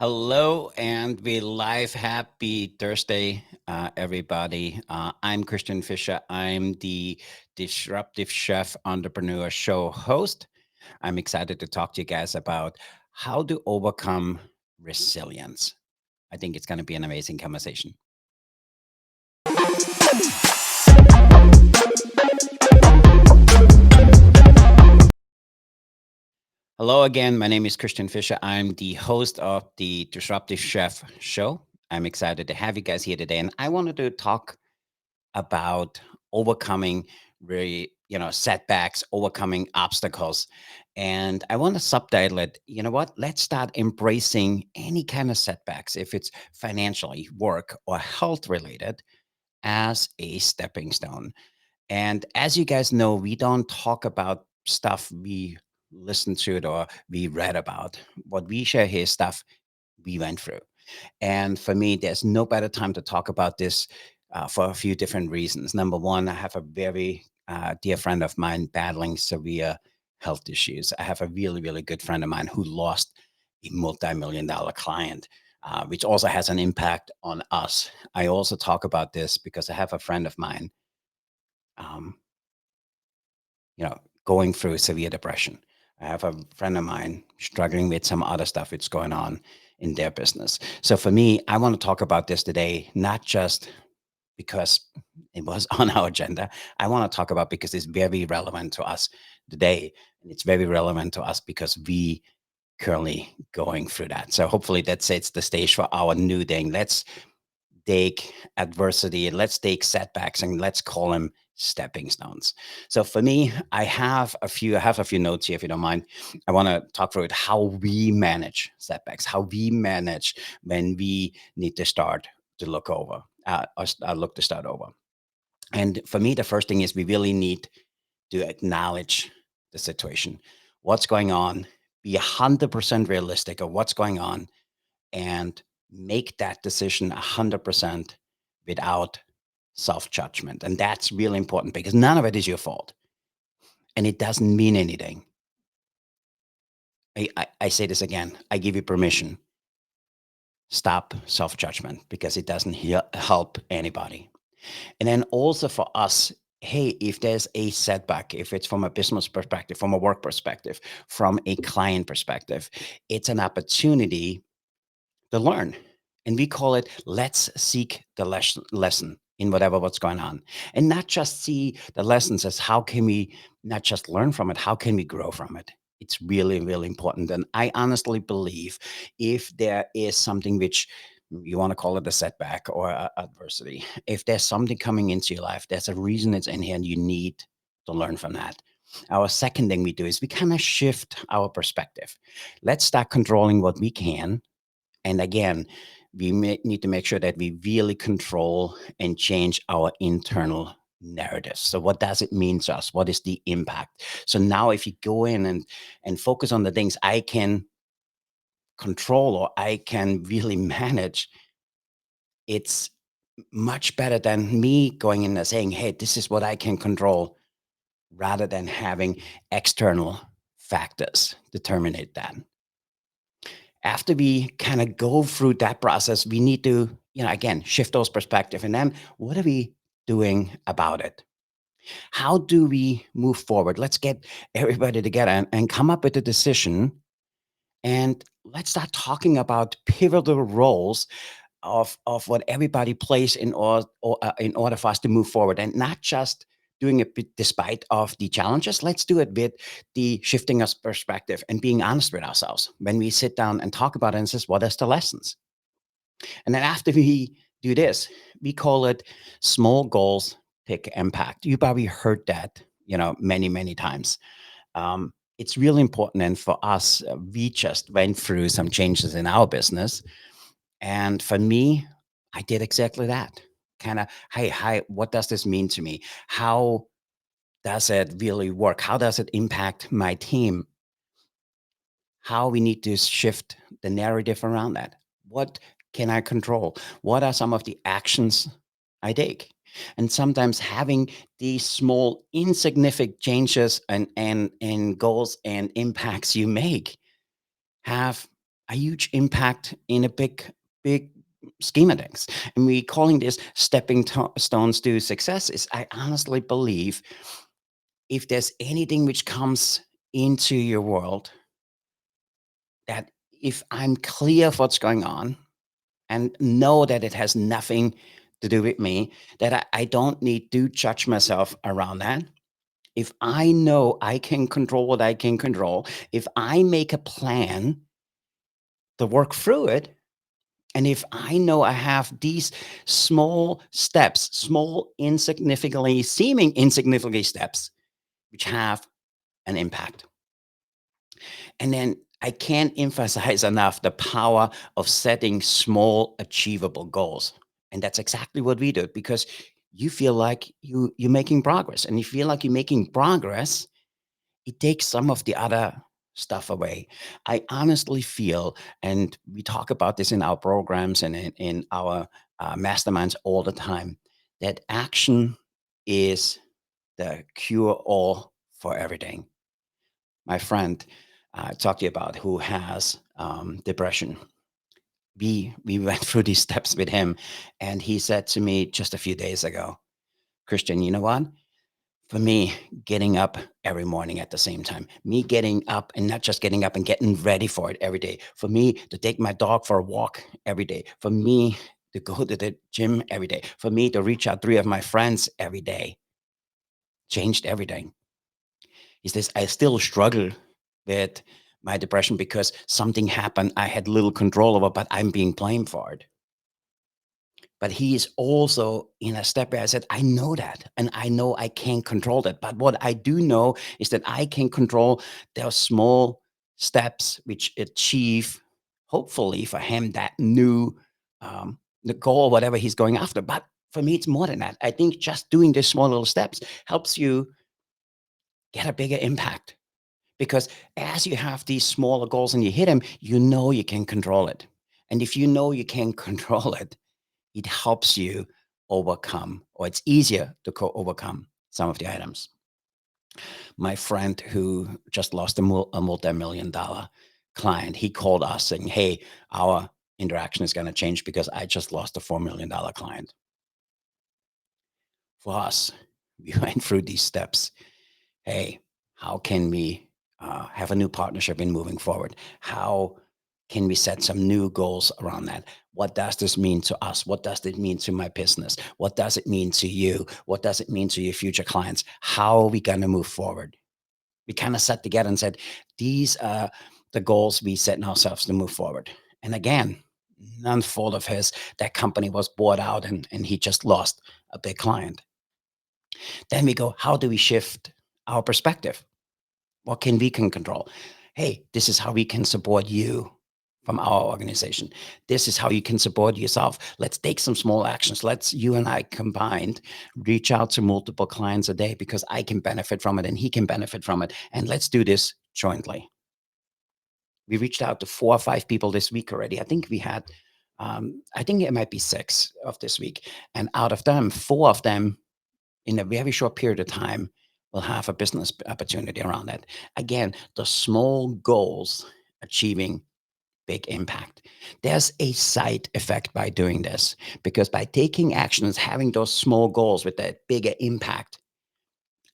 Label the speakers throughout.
Speaker 1: Hello and be live. Happy Thursday, everybody. I'm Christian Fisher. I'm the Disruptive Chef Entrepreneur Show host. I'm excited to talk to you guys about how to overcome resilience. I think it's going to be an amazing conversation. Hello again. My name is Christian Fisher. I'm the host of the Disruptive Chef Show. I'm excited to have you guys here today. And I wanted to talk about overcoming setbacks, overcoming obstacles. And I want to subtitle it, you know what, let's start embracing any kind of setbacks, if it's financially, work, or health related, as a stepping stone. And as you guys know, we don't talk about stuff we listened to it or we read about. What we share here is stuff we went through. And for me, there's no better time to talk about this for a few different reasons. Number one, I have a very dear friend of mine battling severe health issues. I have a really, really good friend of mine who lost a multi-million dollar client, which also has an impact on us. I also talk about this because I have a friend of mine, um, going through severe depression. I have a friend of mine struggling with some other stuff that's going on in their business. So for me, I want to talk about this today, not just because it was on our agenda. I want to talk about because it's very relevant to us today. And it's very relevant to us because we currently going through that. So hopefully that sets the stage for our new thing. Let's take adversity, let's take setbacks, and let's call them stepping stones. So for me, I have a few notes here, if you don't mind. I want to talk through it, how we manage setbacks, how we manage when we need to start to look over, look to start over. And for me, the first thing is we really need to acknowledge the situation, what's going on, be 100% realistic of what's going on, and make that decision 100% without self judgment. And that's really important because none of it is your fault and it doesn't mean anything. I say this again, I give you permission. Stop self judgment because it doesn't help anybody. And then also for us, hey, if there's a setback, if it's from a business perspective, from a work perspective, from a client perspective, it's an opportunity to learn. And we call it, let's seek the lesson in what's going on. And not just see the lessons as how can we not just learn from it, how can we grow from it? It's really, really important. And I honestly believe if there is something which you want to call it a setback or adversity, if there's something coming into your life, there's a reason it's in here and you need to learn from that. Our second thing we do is we kind of shift our perspective. Let's start controlling what we can, and again, need to make sure that we really control and change our internal narrative. So what does it mean to us? What is the impact? So now if you go in and focus on the things I can control or I can really manage, it's much better than me going in and saying, hey, this is what I can control, rather than having external factors determine that. After we kind of go through that process, we need to, again, shift those perspective. And then what are we doing about it? How do we move forward? Let's get everybody together and come up with a decision. And let's start talking about pivotal roles of what everybody plays in order for us to move forward, and not just doing it despite of the challenges. Let's do it with the shifting us perspective and being honest with ourselves when we sit down and talk about it and says, what is the lessons? And then after we do this, we call it small goals, pick impact. You probably heard that, many, many times. It's really important. And for us, we just went through some changes in our business, and for me, I did exactly that. Kind of, hey, hi, what does this mean to me? How does it really work? How does it impact my team? How we need to shift the narrative around that? What can I control? What are some of the actions I take? And sometimes having these small, insignificant changes and goals and impacts you make have a huge impact in a big scheme of things. And we calling this stepping stones to success is I honestly believe if there's anything which comes into your world that if I'm clear of what's going on and know that it has nothing to do with me, that I don't need to judge myself around that. If I know I can control what I can control, if I make a plan to work through it, and if I know I have these small steps, small, insignificantly seeming insignificant steps, which have an impact. And then I can't emphasize enough the power of setting small, achievable goals. And that's exactly what we do because you feel like you're making progress. And you feel like you're making progress, it takes some of the other stuff away. I honestly feel, and we talk about this in our programs and in our masterminds all the time, that action is the cure all for everything. My friend I talked to you about who has depression. We went through these steps with him, and he said to me just a few days ago, Christian, you know what? For me, getting up every morning at the same time, me getting up and not just getting up and getting ready for it every day, for me to take my dog for a walk every day, for me to go to the gym every day, for me to reach out three of my friends every day, changed everything. He says, I still struggle with my depression because something happened I had little control over, but I'm being blamed for it. But he is also in a step where I said, I know that, and I know I can't control that. But what I do know is that I can control those small steps which achieve, hopefully for him, that new the goal, whatever he's going after. But for me, it's more than that. I think just doing these small little steps helps you get a bigger impact because as you have these smaller goals and you hit them, you know you can control it. And if you know you can control it, it helps you overcome, or it's easier to overcome some of the items. My friend who just lost a multi-million dollar client, he called us saying, hey, our interaction is going to change because I just lost a $4 million client. For us, we went through these steps. Hey, how can we have a new partnership in moving forward? How can we set some new goals around that? What does this mean to us? What does it mean to my business? What does it mean to you? What does it mean to your future clients? How are we going to move forward? We kind of sat together and said, these are the goals we set ourselves to move forward. And again, none fault of his. That company was bought out and he just lost a big client. Then we go, how do we shift our perspective? What can we can control? Hey, this is how we can support you from our organization. This is how you can support yourself. Let's take some small actions. Let's you and I combined reach out to multiple clients a day because I can benefit from it and he can benefit from it. And let's do this jointly. We reached out to 4 or 5 people this week already. I think we had, I think it might be 6 of this week. And out of them, 4 of them in a very short period of time will have a business opportunity around that. Again, the small goals achieving big impact. There's a side effect by doing this because by taking actions, having those small goals with that bigger impact,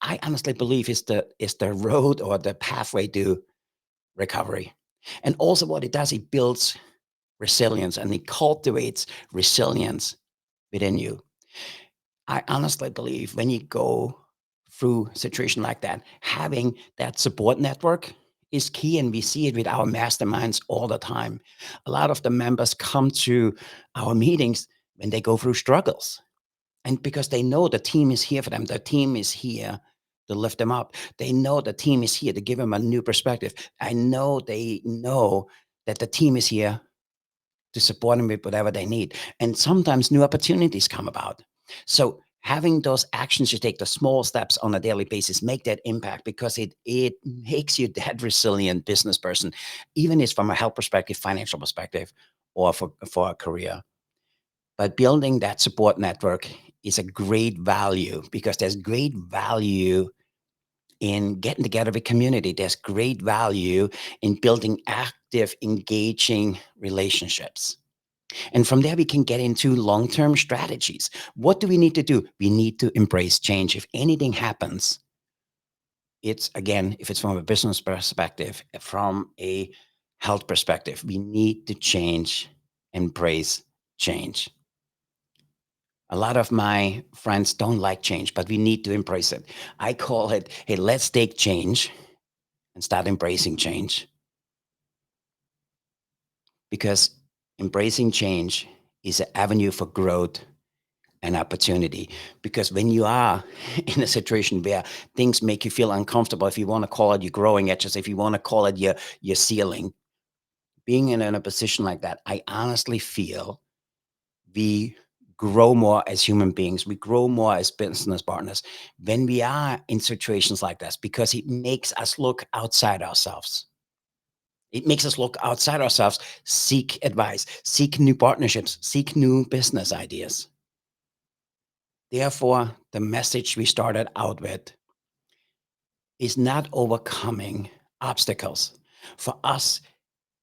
Speaker 1: I honestly believe is the road or the pathway to recovery. And also what it does, it builds resilience and it cultivates resilience within you. I honestly believe when you go through a situation like that, having that support network is key. And we see it with our masterminds all the time. A lot of the members come to our meetings when they go through struggles. And because they know the team is here for them, the team is here to lift them up. They know the team is here to give them a new perspective. I know they know that the team is here to support them with whatever they need. And sometimes new opportunities come about. So having those actions you take, the small steps on a daily basis, make that impact because it makes you that resilient business person, even if it's from a health perspective, financial perspective, or for a career. But building that support network is a great value because there's great value in getting together with community. There's great value in building active, engaging relationships. And from there, we can get into long term strategies. What do we need to do? We need to embrace change. If anything happens, it's again, if it's from a business perspective, from a health perspective, we need to change, embrace change. A lot of my friends don't like change, but we need to embrace it. I call it, hey, let's take change and start embracing change, because embracing change is an avenue for growth and opportunity. Because when you are in a situation where things make you feel uncomfortable, if you want to call it your growing edges, if you want to call it your ceiling, being in a position like that, I honestly feel we grow more as human beings. We grow more as business partners when we are in situations like this, because it makes us look outside ourselves. It makes us look outside ourselves, seek advice, seek new partnerships, seek new business ideas. Therefore, the message we started out with is not overcoming obstacles. For us,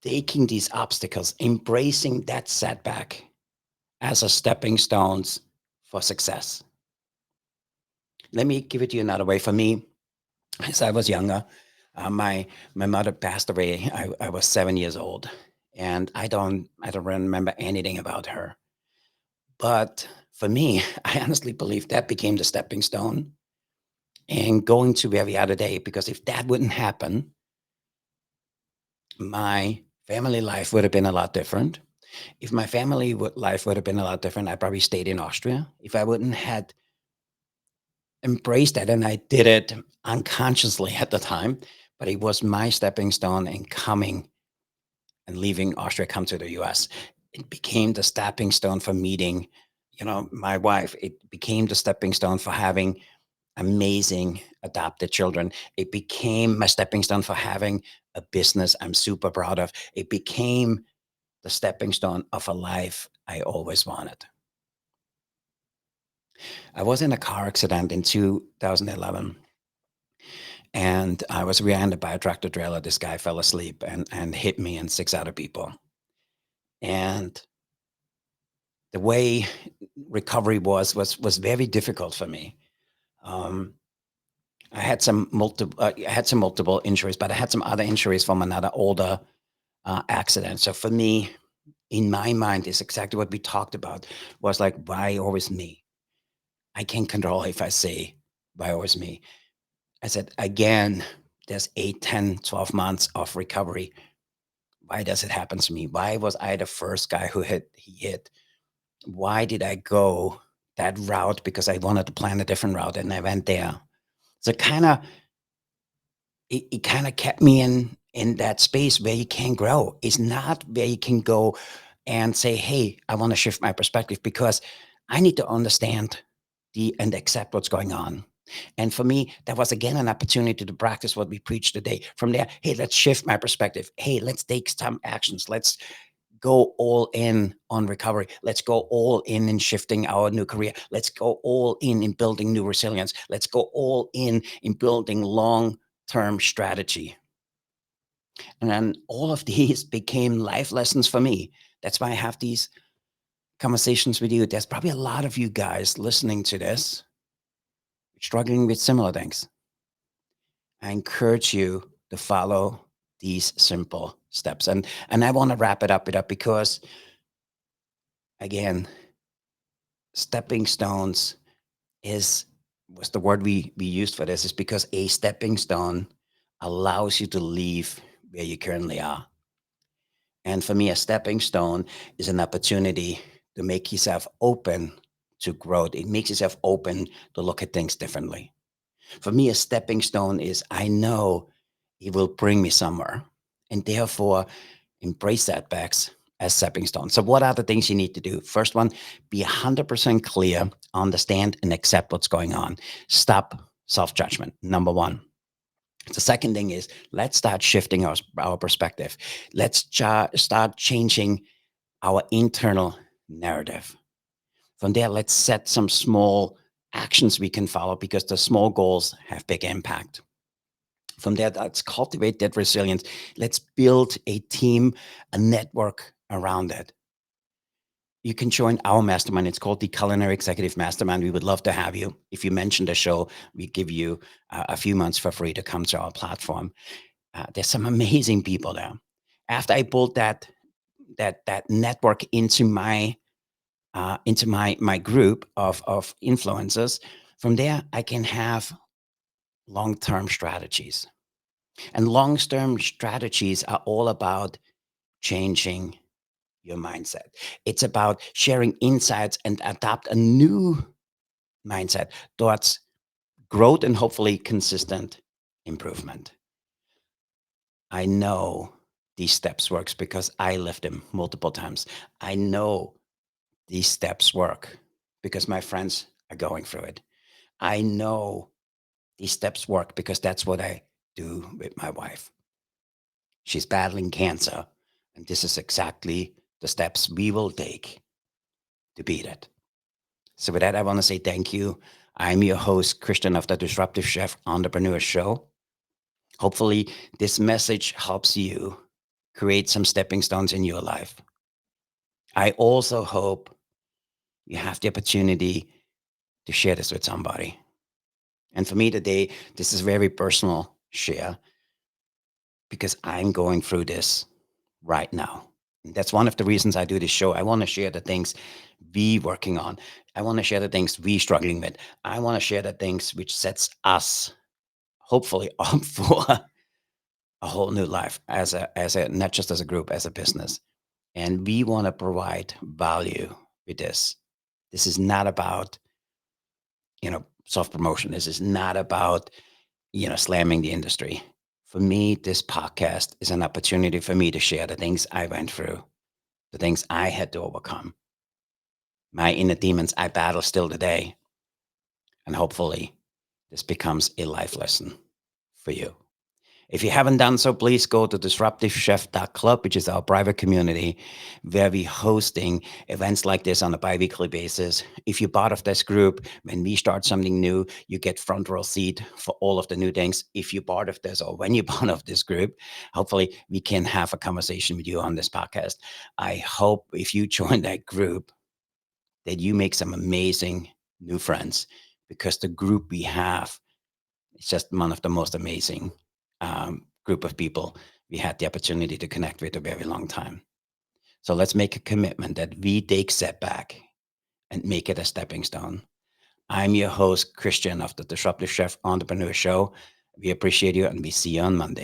Speaker 1: taking these obstacles, embracing that setback as a stepping stones for success. Let me give it to you another way. For me, as I was younger, my mother passed away. I was 7 years old, and I don't remember anything about her. But for me, I honestly believe that became the stepping stone and going to where we are today. Because if that wouldn't happen, my family life would have been a lot different. If my life would have been a lot different, I probably stayed in Austria. If I wouldn't had embraced that, and I did it unconsciously at the time, but it was my stepping stone in coming and leaving Austria, come to the US. It became the stepping stone for meeting, my wife. It became the stepping stone for having amazing adopted children. It became my stepping stone for having a business I'm super proud of. It became the stepping stone of a life I always wanted. I was in a car accident in 2011, and I was rear-ended by a tractor trailer. This guy fell asleep and hit me and six other people. And the way recovery was very difficult for me. Um, I had some multiple injuries, but I had some other injuries from another older accident. So for me, in my mind, is exactly what we talked about. Was like, why always me? I can't control if I say why always me. I said again, there's 8, 10, 12 months of recovery. Why does it happen to me? Why was I the first guy he hit? Why did I go that route? Because I wanted to plan a different route and I went there. So it kind of kept me in that space where you can grow. It's not where you can go and say, hey, I want to shift my perspective, because I need to understand and accept what's going on. And for me, that was again an opportunity to practice what we preach today. From there, hey, let's shift my perspective. Hey, let's take some actions. Let's go all in on recovery. Let's go all in shifting our new career. Let's go all in building new resilience. Let's go all in building long-term strategy. And then all of these became life lessons for me. That's why I have these conversations with you. There's probably a lot of you guys listening to this struggling with similar things. I encourage you to follow these simple steps. And I want to wrap it up because again, stepping stones is was the word we used for this, is because a stepping stone allows you to leave where you currently are. And for me, a stepping stone is an opportunity to make yourself open to growth. It makes yourself open to look at things differently. For me, a stepping stone is I know it will bring me somewhere. And therefore, embrace setbacks as stepping stones. So, what are the things you need to do? First one, be 100% clear, understand and accept what's going on. Stop self judgment. Number one. The second thing is let's start shifting our perspective. Start changing our internal narrative. From there, let's set some small actions we can follow, because the small goals have big impact. From there, let's cultivate that resilience. Let's build a team, a network around it. You can join our mastermind. It's called the Culinary Executive Mastermind. We would love to have you. If you mention the show, we give you a few months for free to come to our platform. There's some amazing people there. After I built that network into my group of influencers, from there I can have long term strategies. And long term strategies are all about changing your mindset. It's about sharing insights and adopt a new mindset towards growth and hopefully consistent improvement. I know these steps works because I lived them multiple times. I know these steps work because my friends are going through it. I know these steps work because that's what I do with my wife. She's battling cancer, and this is exactly the steps we will take to beat it. So, with that, I want to say thank you. I'm your host, Christian of the Disruptive Chef Entrepreneur Show. Hopefully, this message helps you create some stepping stones in your life. I also hope you have the opportunity to share this with somebody. And for me today, this is very personal share because I'm going through this right now. And that's one of the reasons I do this show. I want to share the things we working on. I want to share the things we struggling with. I want to share the things which sets us hopefully up for a whole new life as a not just as a group, as a business. And we want to provide value with this. This is not about, self promotion. This is not about, slamming the industry. For me, this podcast is an opportunity for me to share the things I went through, the things I had to overcome, my inner demons I battle still today. And hopefully, this becomes a life lesson for you. If you haven't done so, please go to disruptivechef.club, which is our private community where we're hosting events like this on a bi-weekly basis. If you're part of this group, when we start something new, you get front row seat for all of the new things. If you're part of this or when you're part of this group, hopefully we can have a conversation with you on this podcast. I hope if you join that group that you make some amazing new friends because the group we have it's just one of the most amazing group of people we had the opportunity to connect with a very long time. So let's make a commitment that we take setback and make it a stepping stone. I'm your host, Christian of the Disruptive Chef Entrepreneur Show. We appreciate you and we see you on Monday.